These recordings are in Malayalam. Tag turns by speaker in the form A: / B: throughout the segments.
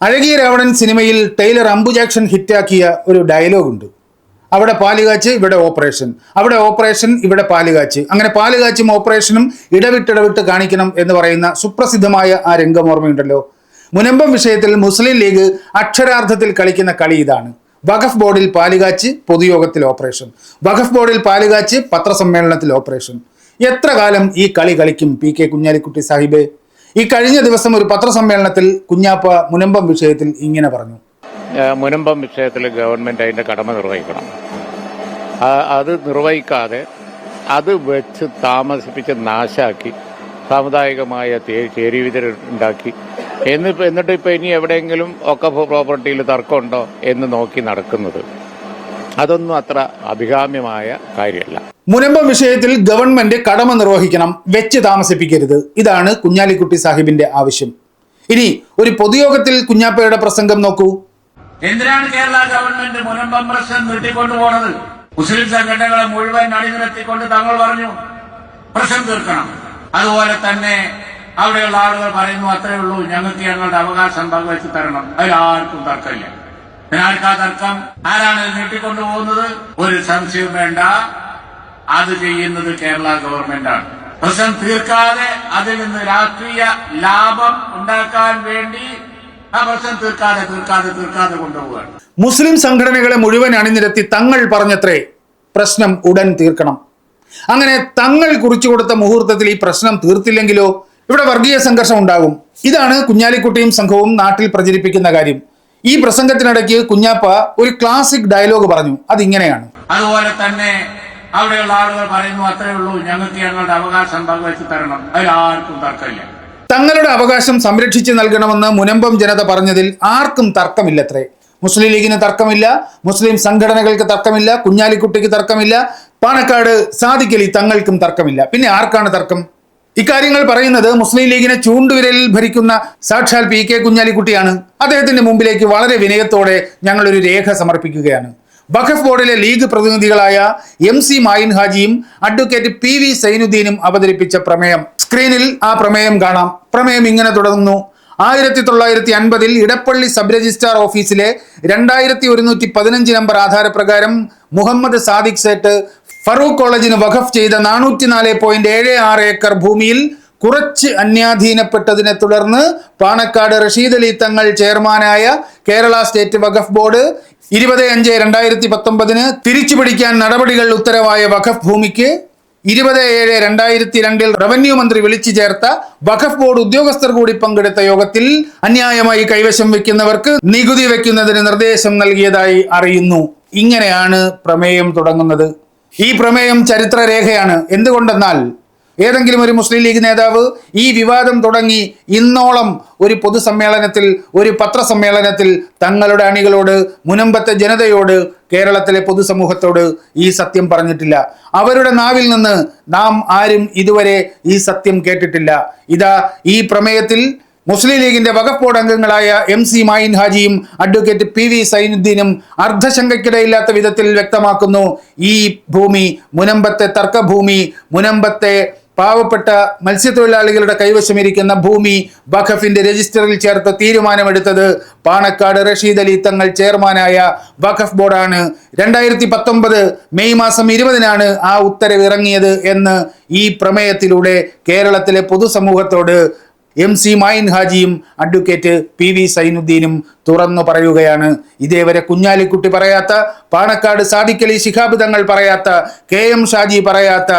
A: അഴകിയ രാവണൻ സിനിമയിൽ ടൈലർ അംബു ജാക്സൺ ഹിറ്റാക്കിയ ഒരു ഡയലോഗുണ്ട്. അവിടെ പാലുകാച്ച്, ഇവിടെ ഓപ്പറേഷൻ, അവിടെ ഓപ്പറേഷൻ, ഇവിടെ പാലുകാച്ച്. അങ്ങനെ പാലുകാച്ചും ഓപ്പറേഷനും ഇടവിട്ടിടവിട്ട് കാണിക്കണം എന്ന് പറയുന്ന സുപ്രസിദ്ധമായ ആ രംഗം ഓർമ്മയുണ്ടല്ലോ. മുനമ്പം വിഷയത്തിൽ മുസ്ലിം ലീഗ് അക്ഷരാർത്ഥത്തിൽ കളിക്കുന്ന കളി ഇതാണ്. വഖഫ് ബോർഡിൽ പാലുകാച്ച്, പൊതുയോഗത്തിൽ ഓപ്പറേഷൻ. വഖഫ് ബോർഡിൽ പാലുകാച്ച്, പത്രസമ്മേളനത്തിൽ ഓപ്പറേഷൻ. എത്ര കാലം ഈ കളി കളിക്കും പി കെ കുഞ്ഞാലിക്കുട്ടി സാഹിബ്? ഈ കഴിഞ്ഞ ദിവസം ഒരു പത്രസമ്മേളനത്തിൽ കുഞ്ഞാപ്പ മുനമ്പം വിഷയത്തിൽ ഇങ്ങനെ പറഞ്ഞു.
B: മുനമ്പം വിഷയത്തിൽ ഗവൺമെന്റ് അതിന്റെ കടമ നിർവഹിക്കണം. അത് നിർവഹിക്കാതെ അത് വെച്ച് താമസിപ്പിച്ച് നാശാക്കി സാമുദായികമായ ചേരിവിതരം ഉണ്ടാക്കി എന്നിട്ട് ഇപ്പൊ ഇനി എവിടെയെങ്കിലും ഒക്കെ പ്രോപ്പർട്ടിയിൽ തർക്കമുണ്ടോ എന്ന് നോക്കി നടക്കുന്നത് അതൊന്നും അത്ര അഭികാമ്യമായ കാര്യമല്ല.
A: മുനമ്പം വിഷയത്തിൽ ഗവൺമെന്റ് കടമ നിർവഹിക്കണം, വെച്ച് താമസിപ്പിക്കരുത്. ഇതാണ് കുഞ്ഞാലിക്കുട്ടി സാഹിബിന്റെ ആവശ്യം. ഇനി ഒരു പൊതുയോഗത്തിൽ കുഞ്ഞാപ്പയുടെ പ്രസംഗം നോക്കൂ.
C: എന്തിനാണ് കേരള ഗവൺമെന്റ് മുനമ്പം പ്രശ്നം നീട്ടിക്കൊണ്ടുപോകുന്നത്? മുസ്ലിം സംഘടനകളെ മുഴുവൻ അണിനിരത്തിക്കൊണ്ട് തങ്ങൾ പറഞ്ഞു പ്രശ്നം തീർക്കണം. അതുപോലെ തന്നെ അവിടെയുള്ള ആളുകൾ പറയുന്നു അത്രേ ഉള്ളൂ, ഞങ്ങൾക്ക് ഞങ്ങളുടെ അവകാശം പങ്കുവെച്ച് തരണം. അതിലാർക്കും തർക്കമില്ല. ആർക്കാ തർക്കം? ആരാണ് നീട്ടിക്കൊണ്ടുപോകുന്നത്? ഒരു സംശയവും വേണ്ട, അത് ചെയ്യുന്നത് കേരള ഗവൺമെന്റാണ്. പ്രശ്നം തീർക്കാതെ അതിൽ നിന്ന് രാഷ്ട്രീയ ലാഭം ഉണ്ടാക്കാൻ വേണ്ടി ആ പ്രശ്നം തീർക്കാതെ കൊണ്ടുപോവുകയാണ്.
A: മുസ്ലിം സംഘടനകളെ മുഴുവൻ അണിനിരത്തി തങ്ങൾ പറഞ്ഞത്രേ പ്രശ്നം ഉടൻ തീർക്കണം. അങ്ങനെ തങ്ങൾ കുറിച്ചു കൊടുത്ത മുഹൂർത്തത്തിൽ ഈ പ്രശ്നം തീർത്തില്ലെങ്കിലോ ഇവിടെ വർഗീയ സംഘർഷം ഉണ്ടാകും. ഇതാണ് കുഞ്ഞാലിക്കുട്ടിയും സംഘവും നാട്ടിൽ പ്രചരിപ്പിക്കുന്ന കാര്യം. ഈ പ്രസംഗത്തിനിടയ്ക്ക് കുഞ്ഞാപ്പ ഒരു ക്ലാസിക് ഡയലോഗ് പറഞ്ഞു. അതിങ്ങനെയാണ്:
C: അതുപോലെ തന്നെ അവിടെയുള്ള ആളുകൾ പറയുന്നു അത്രേ ഉള്ളൂ, ഞങ്ങൾക്ക് ഞങ്ങളുടെ അവകാശം പങ്കുവെച്ച് തരണം. അതിലാർക്കും തർക്കമില്ല.
A: തങ്ങളുടെ അവകാശം സംരക്ഷിച്ചു നൽകണമെന്ന് മുനമ്പം ജനത പറഞ്ഞതിൽ ആർക്കും തർക്കമില്ലത്രേ. മുസ്ലിം ലീഗിന് തർക്കമില്ല, മുസ്ലിം സംഘടനകൾക്ക് തർക്കമില്ല, കുഞ്ഞാലിക്കുട്ടിക്ക് തർക്കമില്ല, പാണക്കാട് സാദിഖ് അലി തങ്ങൾക്കും തർക്കമില്ല. പിന്നെ ആർക്കാണ് തർക്കം? ഇക്കാര്യങ്ങൾ പറയുന്നത് മുസ്ലിം ലീഗിനെ ചൂണ്ടുവിരലിൽ ഭരിക്കുന്ന സാക്ഷാൽ പി കെ കുഞ്ഞാലിക്കുട്ടിയാണ്. അദ്ദേഹത്തിന്റെ മുമ്പിലേക്ക് വളരെ വിനയത്തോടെ ഞങ്ങളൊരു രേഖ സമർപ്പിക്കുകയാണ്. വഖഫ് ബോർഡിലെ ലീഗ് പ്രതിനിധികളായ MC മായിൻ ഹാജിയും അഡ്വക്കേറ്റ് PV സൈനുദ്ദീനും അവതരിപ്പിച്ച പ്രമേയം. സ്ക്രീനിൽ ആ പ്രമേയം കാണാം. പ്രമേയം ഇങ്ങനെ തുടങ്ങുന്നു: 1950 ഇടപ്പള്ളി സബ് രജിസ്ട്രാർ ഓഫീസിലെ 2115 നമ്പർ ആധാരപ്രകാരം മുഹമ്മദ് സാദിഖ് സേട്ട് ഫറൂഖ് കോളേജിന് വഖഫ് ചെയ്ത 404.76 ഏക്കർ ഭൂമിയിൽ കുറച്ച് അന്യാധീനപ്പെട്ടതിനെ തുടർന്ന് പാണക്കാട് റഷീദ് അലി തങ്ങൾ ചെയർമാനായ കേരള സ്റ്റേറ്റ് വഖഫ് ബോർഡ് 20/5/2019 തിരിച്ചുപിടിക്കാൻ നടപടികൾ ഉത്തരവായ വഖഫ് ഭൂമിക്ക് 20/7/2002 റവന്യൂ മന്ത്രി വിളിച്ചു ചേർത്ത വഖഫ് ബോർഡ് ഉദ്യോഗസ്ഥർ കൂടി പങ്കെടുത്ത യോഗത്തിൽ അന്യായമായി കൈവശം വെക്കുന്നവർക്ക് നികുതി വെക്കുന്നതിന് നിർദ്ദേശം നൽകിയതായി അറിയുന്നു. ഇങ്ങനെയാണ് പ്രമേയം തുടങ്ങുന്നത്. ഈ പ്രമേയം ചരിത്രരേഖയാണ്. എന്തുകൊണ്ടെന്നാൽ ഏതെങ്കിലും ഒരു മുസ്ലിം ലീഗ് നേതാവ് ഈ വിവാദം തുടങ്ങി ഇന്നോളം ഒരു പൊതുസമ്മേളനത്തിൽ, ഒരു പത്രസമ്മേളനത്തിൽ തങ്ങളുടെ അണികളോട്, മുനമ്പത്തെ ജനതയോട്, കേരളത്തിലെ പൊതുസമൂഹത്തോട് ഈ സത്യം പറഞ്ഞിട്ടില്ല. അവരുടെ നാവിൽ നിന്ന് നാം ആരും ഇതുവരെ ഈ സത്യം കേട്ടിട്ടില്ല. ഇതാ ഈ പ്രമേയത്തിൽ മുസ്ലിം ലീഗിന്റെ വഖഫ് ബോർഡ് അംഗങ്ങളായ MC മായിൻ ഹാജിയും അഡ്വക്കേറ്റ് PV സൈനുദ്ദീനും അർദ്ധശങ്കയ്ക്കിടയില്ലാത്ത വിധത്തിൽ വ്യക്തമാക്കുന്നു: ഈ ഭൂമി മുനമ്പത്തെ തർക്കഭൂമി, മുനമ്പത്തെ പാവപ്പെട്ട മത്സ്യത്തൊഴിലാളികളുടെ കൈവശമിരിക്കുന്ന ഭൂമി വഖഫിന്റെ രജിസ്റ്ററിൽ ചേർത്ത് തീരുമാനമെടുത്തത് പാണക്കാട് റഷീദ് അലി തങ്ങൾ ചെയർമാനായ വഖഫ് ബോർഡാണ്. 2019 മെയ് മാസം 20-നാണ് ആ ഉത്തരവ് ഇറങ്ങിയത് എന്ന് ഈ പ്രമേയത്തിലൂടെ കേരളത്തിലെ പൊതുസമൂഹത്തോട് MC മായിൻ ഹാജിയും അഡ്വക്കേറ്റ് PV സൈനുദ്ദീനും തുറന്നു പറയുകയാണ്. ഇതേവരെ കുഞ്ഞാലിക്കുട്ടി പറയാത്ത, പാണക്കാട് സാദിഖ് അലി ശിഹാബ് തങ്ങൾ പറയാത്ത, KM ഷാജി പറയാത്ത,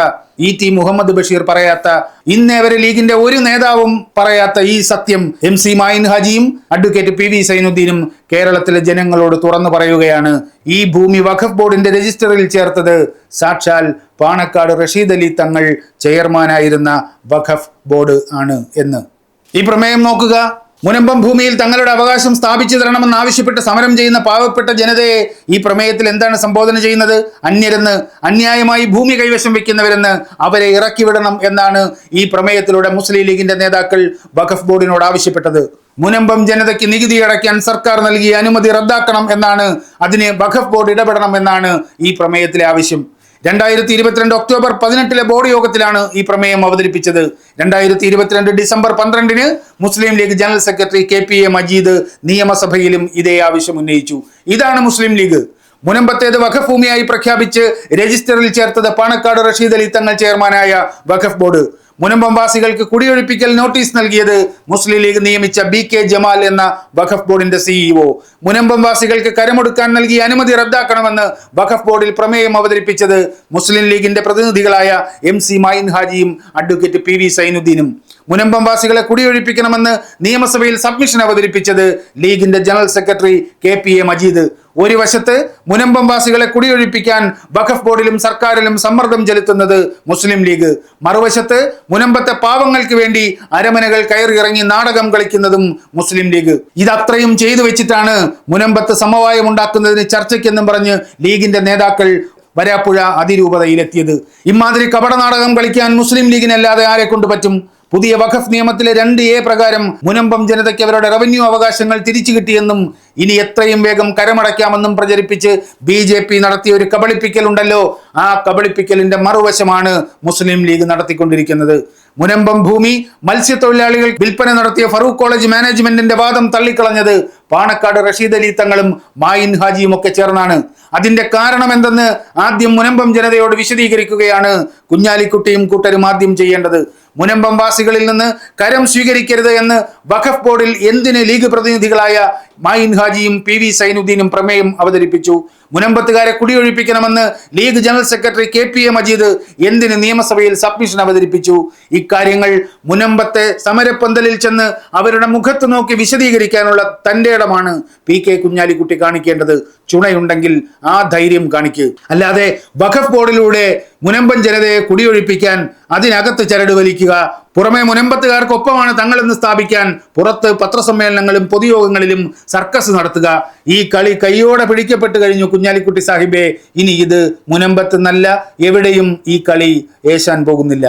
A: ET മുഹമ്മദ് ബഷീർ പറയാത്ത, ഇന്നേവരെ ലീഗിന്റെ ഒരു നേതാവും പറയാത്ത ഈ സത്യം MC മായിൻ ഹാജിയും അഡ്വക്കേറ്റ് PV സൈനുദ്ദീനും കേരളത്തിലെ ജനങ്ങളോട് തുറന്നു പറയുകയാണ്. ഈ ഭൂമി വഖഫ് ബോർഡിന്റെ രജിസ്റ്ററിൽ ചേർത്തത് സാക്ഷാൽ പാണക്കാട് റഷീദ് അലി തങ്ങൾ ചെയർമാനായിരുന്ന വഖഫ് ബോർഡ് ആണ് എന്ന്. ഈ പ്രമേയം നോക്കുക. മുനമ്പം ഭൂമിയിൽ തങ്ങളുടെ അവകാശം സ്ഥാപിച്ചു തരണമെന്ന് ആവശ്യപ്പെട്ട് സമരം ചെയ്യുന്ന പാവപ്പെട്ട ജനതയെ ഈ പ്രമേയത്തിൽ എന്താണ് സംബോധന ചെയ്യുന്നത്? അന്യരെന്ന്, അന്യായമായി ഭൂമി കൈവശം വെക്കുന്നവരെന്ന്, അവരെ ഇറക്കിവിടണം എന്നാണ് ഈ പ്രമേയത്തിലൂടെ മുസ്ലിം ലീഗിന്റെ നേതാക്കൾ വഖഫ് ബോർഡിനോട് ആവശ്യപ്പെട്ടത്. മുനമ്പം ജനതയ്ക്ക് നികുതി അടയ്ക്കാൻ സർക്കാർ നൽകിയ അനുമതി റദ്ദാക്കണം എന്നാണ്, അതിന് വഖഫ് ബോർഡ് ഇടപെടണം എന്നാണ് ഈ പ്രമേയത്തിലെ ആവശ്യം. 2022 ഒക്ടോബർ 18 ബോർഡ് യോഗത്തിലാണ് ഈ പ്രമേയം അവതരിപ്പിച്ചത്. 2022 December 12 Muslim League general secretary KPA Majeed നിയമസഭയിലും ഇതേ ആവശ്യം ഉന്നയിച്ചു. ഇതാണ് മുസ്ലിം ലീഗ്. മുനമ്പത്തേത് വഖഫ് ഭൂമിയായി പ്രഖ്യാപിച്ച് രജിസ്റ്ററിൽ ചേർത്തത് പാണക്കാട് റഷീദ് അലി തങ്ങൾ ചെയർമാനായ വഖഫ് ബോർഡ്. മുനമ്പം വാസികൾക്ക് കുടിയൊഴിപ്പിക്കൽ നോട്ടീസ് നൽകിയത് മുസ്ലിം ലീഗ് നിയമിച്ച BK ജമാൽ എന്ന വഖഫ് ബോർഡിന്റെ CEO. മുനമ്പം വാസികൾക്ക് കരമൊടുക്കാൻ നൽകിയ അനുമതി റദ്ദാക്കണമെന്ന് വഖഫ് ബോർഡിൽ പ്രമേയം അവതരിപ്പിച്ചത് മുസ്ലിം ലീഗിന്റെ പ്രതിനിധികളായ MC മായിൻ ഹാജിയും അഡ്വക്കേറ്റ് PV സൈനുദ്ദീനും. മുനമ്പം വാസികളെ കുടിയൊഴിപ്പിക്കണമെന്ന് നിയമസഭയിൽ സബ്മിഷൻ അവതരിപ്പിച്ചത് ലീഗിന്റെ ജനറൽ സെക്രട്ടറി KPA മജീദ്. ഒരു വശത്ത് മുനമ്പം വാസികളെ കുടിയൊഴിപ്പിക്കാൻ വഖഫ് ബോർഡിലും സർക്കാരിലും സമ്മർദ്ദം ചെലുത്തുന്നത് മുസ്ലിം ലീഗ്, മറുവശത്ത് മുനമ്പത്തെ പാവങ്ങൾക്ക് വേണ്ടി അരമനകൾ കയറിയിറങ്ങി നാടകം കളിക്കുന്നതും മുസ്ലിം ലീഗ്. ഇതത്രയും ചെയ്തു വെച്ചിട്ടാണ് മുനമ്പത്ത് സമവായം ഉണ്ടാക്കുന്നതിന് ചർച്ചയ്ക്കെന്നും പറഞ്ഞ് ലീഗിന്റെ നേതാക്കൾ വരാപ്പുഴ അതിരൂപതയിലെത്തിയത്. ഇമാതിരി കപട നാടകം കളിക്കാൻ മുസ്ലിം ലീഗിനല്ലാതെ ആരെ കൊണ്ട് പറ്റും? പുതിയ വഖഫ് നിയമത്തിലെ 2A പ്രകാരം മുനമ്പം ജനതയ്ക്ക് അവരുടെ റവന്യൂ അവകാശങ്ങൾ തിരിച്ചു കിട്ടിയെന്നും ഇനി എത്രയും വേഗം കരമടയ്ക്കാമെന്നും പ്രചരിപ്പിച്ച് BJP നടത്തിയ ഒരു കബളിപ്പിക്കൽ ഉണ്ടല്ലോ, ആ കബളിപ്പിക്കലിന്റെ മറുവശമാണ് മുസ്ലിം ലീഗ് നടത്തിക്കൊണ്ടിരിക്കുന്നത്. മുനമ്പം ഭൂമി മത്സ്യത്തൊഴിലാളികൾ വിൽപ്പന നടത്തിയ ഫറൂഖ് കോളേജ് മാനേജ്മെന്റിന്റെ വാദം തള്ളിക്കളഞ്ഞത് പാണക്കാട് റഷീദ് അലി തങ്ങളും മായിൻ ഹാജിയും ഒക്കെ ചേർന്നാണ്. അതിന്റെ കാരണം എന്തെന്ന് ആദ്യം മുനമ്പം ജനതയോട് വിശദീകരിക്കുകയാണ് കുഞ്ഞാലിക്കുട്ടിയും കൂട്ടരും ആദ്യം ചെയ്യേണ്ടത്. മുനമ്പം വാസികളിൽ നിന്ന് കരം സ്വീകരിക്കരുത് എന്ന് വഖഫ് ബോർഡിൽ എന്തിന് ലീഗ് പ്രതിനിധികളായ മായിൻ ഹാജിയും PV സൈനുദ്ദീനും പ്രമേയം അവതരിപ്പിച്ചു? മുനമ്പത്തുകാരെ കുടിയൊഴിപ്പിക്കണമെന്ന് League general secretary KPA Majeed എന്തിന് നിയമസഭയിൽ സബ്മിഷൻ അവതരിപ്പിച്ചു? ഇക്കാര്യങ്ങൾ മുനമ്പത്തെ സമരപ്പന്തലിൽ ചെന്ന് അവരുടെ മുഖത്ത് നോക്കി വിശദീകരിക്കാനുള്ള തന്റെ ഇടമാണ് PK കുഞ്ഞാലിക്കുട്ടി കാണിക്കേണ്ടത്. ചുണയുണ്ടെങ്കിൽ ആ ധൈര്യം കാണിക്ക്. അല്ലാതെ വഖഫ് ബോർഡിലൂടെ മുനമ്പൻ ജനതയെ കുടിയൊഴിപ്പിക്കാൻ അതിനകത്ത് ചരട് വലിക്കുക, പുറമെ മുനമ്പത്തുകാർക്കൊപ്പമാണ് തങ്ങളെന്ന് സ്ഥാപിക്കാൻ പുറത്ത് പത്രസമ്മേളനങ്ങളും പൊതുയോഗങ്ങളിലും സർക്കസ് നടത്തുക. ഈ കളി കൈയോടെ പിടിക്കപ്പെട്ട് കഴിഞ്ഞു കുഞ്ഞാലിക്കുട്ടി സാഹിബേ. ഇനി ഇത് മുനമ്പത്ത് നല്ല എവിടെയും ഈ കളി ഏശാൻ പോകുന്നില്ല.